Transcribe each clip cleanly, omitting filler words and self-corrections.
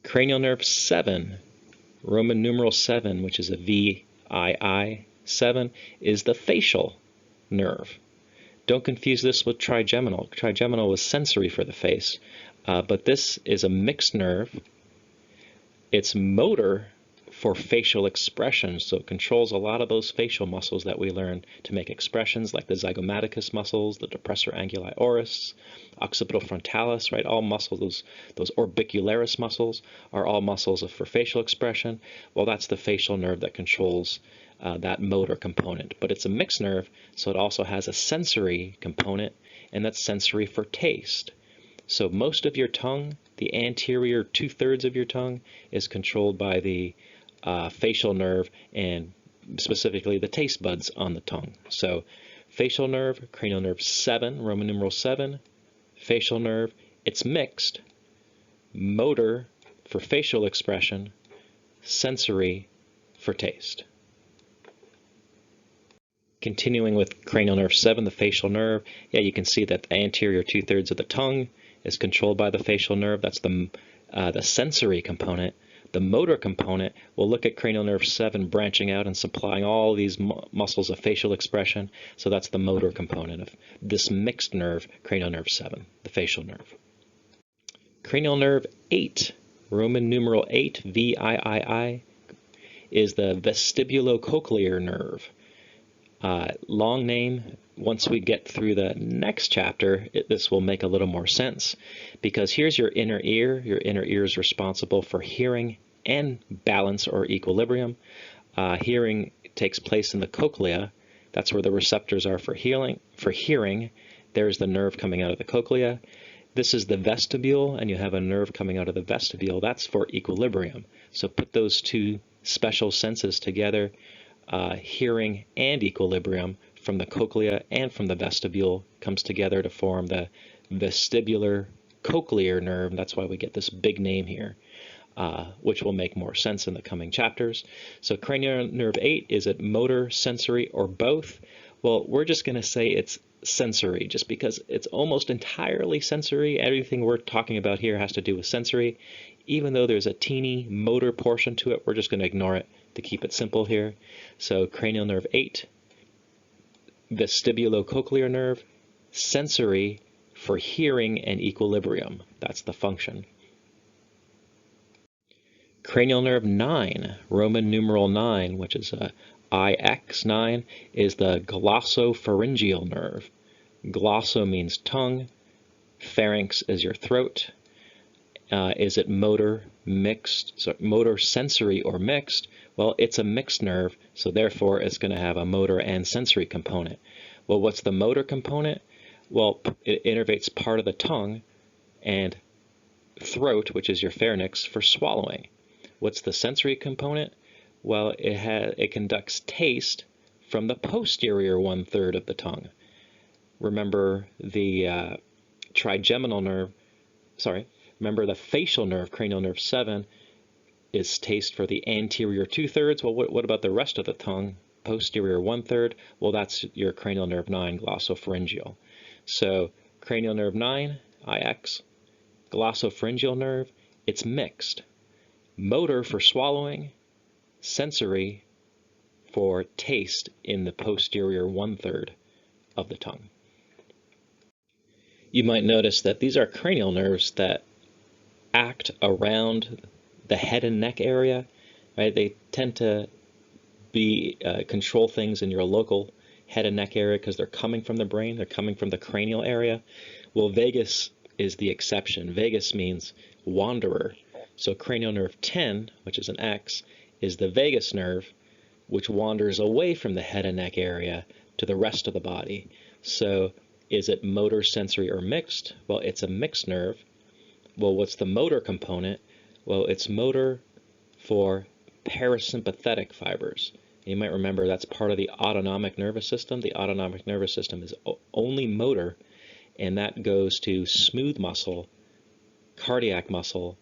Cranial nerve 7, Roman numeral 7, which is a VII 7, is the facial nerve. Don't confuse this with trigeminal. Trigeminal was sensory for the face, but this is a mixed nerve. It's motor for facial expression, so it controls a lot of those facial muscles that we learn to make expressions, like the zygomaticus muscles, the depressor anguli oris, occipital frontalis, right? All muscles, those orbicularis muscles are all muscles for facial expression. Well, that's the facial nerve that controls that motor component. But it's a mixed nerve, so it also has a sensory component, and that's sensory for taste. So most of your tongue, the anterior 2/3 of your tongue, is controlled by the facial nerve, and specifically the taste buds on the tongue. So facial nerve, cranial nerve 7, Roman numeral 7, facial nerve, it's mixed, motor for facial expression, sensory for taste. Continuing with cranial nerve 7, the facial nerve, yeah, you can see that the anterior 2/3 of the tongue is controlled by the facial nerve. That's the sensory component. The motor component, we'll look at cranial nerve 7 branching out and supplying all these muscles of facial expression. So that's the motor component of this mixed nerve, cranial nerve 7, the facial nerve. Cranial nerve 8, Roman numeral 8, VII, is the vestibulocochlear nerve. Long name. Once we get through the next chapter, this will make a little more sense, because here's your inner ear. Your inner ear is responsible for hearing and balance or equilibrium. Hearing takes place in the cochlea. That's where the receptors are for hearing. There's the nerve coming out of the cochlea. This is the vestibule, and you have a nerve coming out of the vestibule. That's for equilibrium. So put those two special senses together, hearing and equilibrium, from the cochlea and from the vestibule comes together to form the vestibular cochlear nerve. That's why we get this big name here, which will make more sense in the coming chapters. So cranial nerve 8, is it motor, sensory, or both? Well, we're just going to say it's sensory, just because it's almost entirely sensory. Everything we're talking about here has to do with sensory. Even though there's a teeny motor portion to it, we're just going to ignore it to keep it simple here. So cranial nerve 8, vestibulocochlear nerve, sensory for hearing and equilibrium. That's the function. Cranial nerve 9, Roman numeral 9, which is IX9, is the glossopharyngeal nerve. Glosso means tongue, pharynx is your throat. Is it motor, mixed, so motor, sensory, or mixed? Well, it's a mixed nerve, so therefore it's going to have a motor and sensory component. Well, what's the motor component? Well, it innervates part of the tongue and throat, which is your pharynx, for swallowing. What's the sensory component? Well, it conducts taste from the posterior 1/3 of the tongue. Remember the trigeminal nerve, remember the facial nerve, cranial nerve 7, is taste for the anterior 2/3. Well, what about the rest of the tongue? Posterior 1/3. Well, that's your cranial nerve 9, glossopharyngeal. So cranial nerve 9, IX, glossopharyngeal nerve, it's mixed. Motor for swallowing, sensory for taste in the posterior 1/3 of the tongue. You might notice that these are cranial nerves that act around the head and neck area, right? They tend to control things in your local head and neck area because they're coming from the brain, they're coming from the cranial area. Well, vagus is the exception. Vagus means wanderer. So cranial nerve 10, which is an X, is the vagus nerve, which wanders away from the head and neck area to the rest of the body. So is it motor, sensory, or mixed? Well, it's a mixed nerve. Well, what's the motor component? Well, it's motor for parasympathetic fibers. You might remember that's part of the autonomic nervous system. The autonomic nervous system is only motor, and that goes to smooth muscle, cardiac muscle,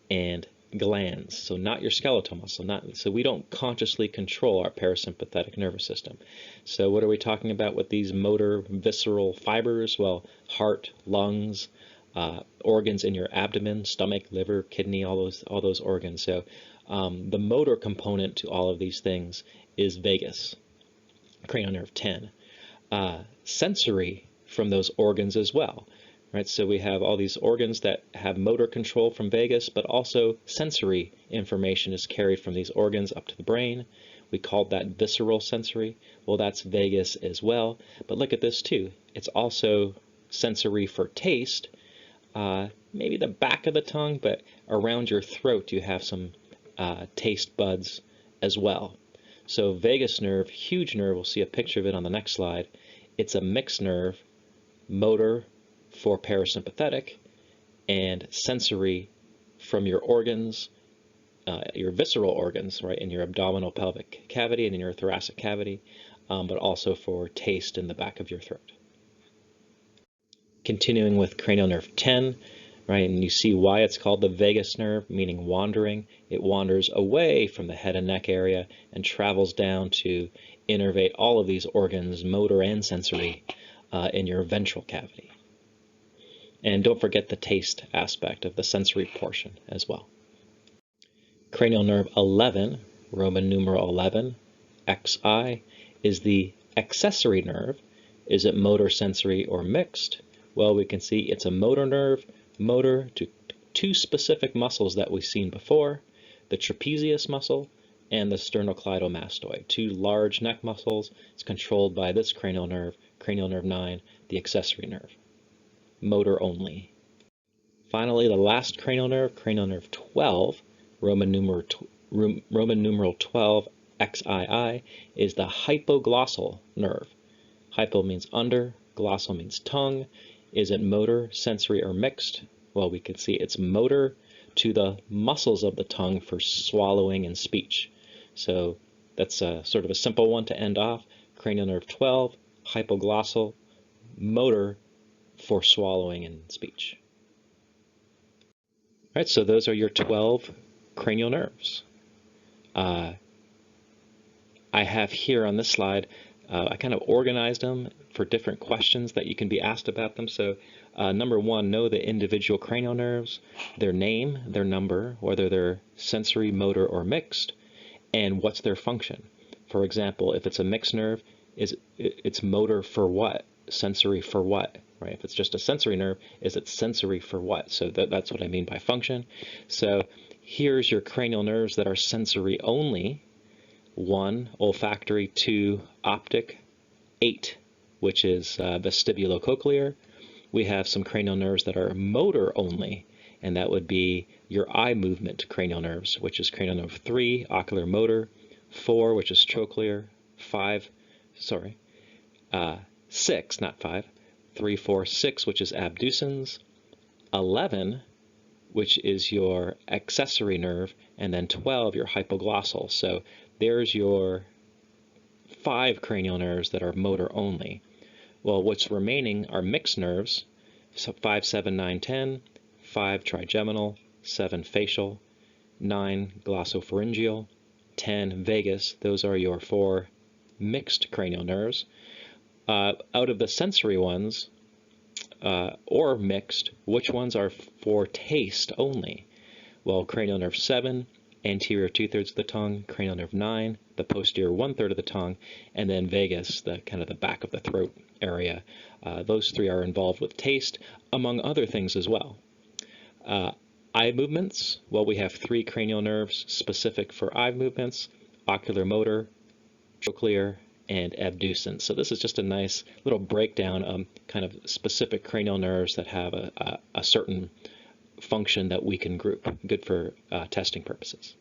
and glands. So not your skeletal muscle. So we don't consciously control our parasympathetic nervous system. So what are we talking about with these motor visceral fibers? Well, heart, lungs, organs in your abdomen, stomach, liver, kidney, all those organs. So the motor component to all of these things is vagus, cranial nerve 10. Sensory from those organs as well. Right, so we have all these organs that have motor control from vagus, but also sensory information is carried from these organs up to the brain. We called that visceral sensory. Well, that's vagus as well. But look at this too. It's also sensory for taste. Maybe the back of the tongue, but around your throat you have some taste buds as well. So vagus nerve, huge nerve, we'll see a picture of it on the next slide. It's a mixed nerve, motor for parasympathetic, and sensory from your organs, your visceral organs, right, in your abdominal pelvic cavity and in your thoracic cavity, but also for taste in the back of your throat. Continuing with cranial nerve 10, right, and you see why it's called the vagus nerve, meaning wandering. It wanders away from the head and neck area and travels down to innervate all of these organs, motor and sensory, in your ventral cavity. And don't forget the taste aspect of the sensory portion as well. Cranial nerve 11, Roman numeral 11, XI, is the accessory nerve. Is it motor, sensory, or mixed? Well, we can see it's a motor nerve, motor to two specific muscles that we've seen before, the trapezius muscle and the sternocleidomastoid, two large neck muscles. It's controlled by this cranial nerve 9, the accessory nerve. Motor only. Finally, the last cranial nerve 12, Roman numeral 12, XII, is the hypoglossal nerve. Hypo means under, glossal means tongue. Is it motor, sensory, or mixed? Well, we can see it's motor to the muscles of the tongue for swallowing and speech. So that's sort of a simple one to end off. Cranial nerve 12, hypoglossal, motor for swallowing and speech. All right, so those are your 12 cranial nerves. I have here on this slide, I kind of organized them for different questions that you can be asked about them. So number one, know the individual cranial nerves, their name, their number, whether they're sensory, motor, or mixed, and what's their function. For example, if it's a mixed nerve, it's motor for what? Sensory for what? Right? If it's just a sensory nerve, is it sensory for what? So that's what I mean by function. So here's your cranial nerves that are sensory only. 1, olfactory, 2, optic, 8, which is vestibulocochlear. We have some cranial nerves that are motor only, and that would be your eye movement cranial nerves, which is cranial nerve 3, ocular motor, 4, which is trochlear, 6, not 5, 3, 4, 6, which is abducens, 11, which is your accessory nerve, and then 12, your hypoglossal. So there's your 5 cranial nerves that are motor only. Well, what's remaining are mixed nerves, so 5, 7, 9, 10, 5 trigeminal, 7 facial, 9 glossopharyngeal, 10 vagus. Those are your 4 mixed cranial nerves. Out of the sensory ones, or mixed, which ones are for taste only? Well, cranial nerve 7, anterior 2/3 of the tongue, cranial nerve 9, the posterior 1/3 of the tongue, and then vagus, the kind of the back of the throat area. Those 3 are involved with taste, among other things as well. Eye movements, well, we have 3 cranial nerves specific for eye movements: ocular motor, trochlear, and abducens. So this is just a nice little breakdown of kind of specific cranial nerves that have a certain function that we can group. Good for testing purposes.